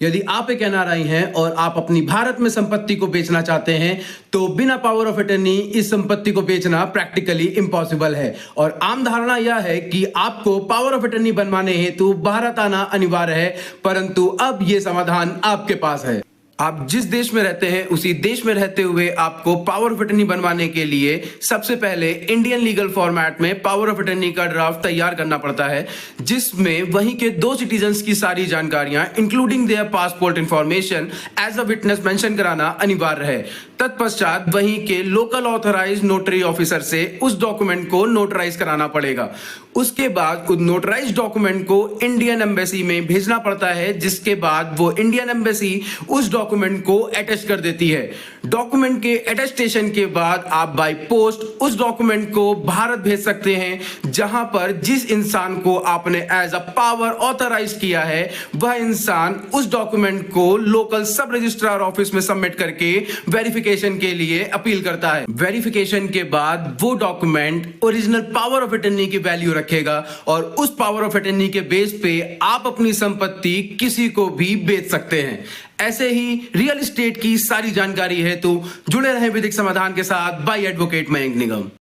यदि आप एक एनआरआई हैं और आप अपनी भारत में संपत्ति को बेचना चाहते हैं तो बिना पावर ऑफ अटर्नी इस संपत्ति को बेचना प्रैक्टिकली इम्पॉसिबल है। और आम धारणा यह है कि आपको पावर ऑफ अटर्नी बनवाने हेतु भारत आना अनिवार्य है, परंतु अब यह समाधान आपके पास है। आप जिस देश में रहते हैं उसी देश में रहते हुए आपको पावर ऑफ अटर्नी बनवाने के लिए सबसे पहले इंडियन लीगल फॉर्मेट में पावर ऑफ अटर्नी का ड्राफ्ट तैयार करना पड़ता है, जिसमें वहीं के 2 सिटीजन्स की सारी जानकारियां including their passport information as a witness mention कराना अनिवार्य है। तत्पश्चात वहीं के लोकल ऑथराइज्ड नोटरी ऑफिसर से उस डॉक्यूमेंट को नोटराइज कराना पड़ेगा। उसके बाद उस नोटराइज डॉक्यूमेंट को इंडियन एम्बेसी में भेजना पड़ता है, जिसके बाद वो इंडियन एम्बेसी उस डॉक्यूमेंट को अटैच कर देती है। डॉक्यूमेंट के अटेस्टेशन के बाद आप बाय पोस्ट उस डॉक्यूमेंट को भारत भेज सकते हैं, जहां पर जिस इंसान को आपने एज अ पावर ऑथराइज किया है वह इंसान उस डॉक्यूमेंट को लोकल सब रजिस्ट्रार ऑफिस में सबमिट करके वेरिफिकेशन के लिए अपील करता है। वेरिफिकेशन के बाद वो document original power of attorney की वैल्यू रखेगा और उस पावर ऑफ अटर्नी के बेस पे आप अपनी संपत्ति किसी को भी बेच सकते हैं। ऐसे ही रियल एस्टेट की सारी जानकारी है तो जुड़े रहें वैदिक समाधान के साथ बाय एडवोकेट मयंक निगम।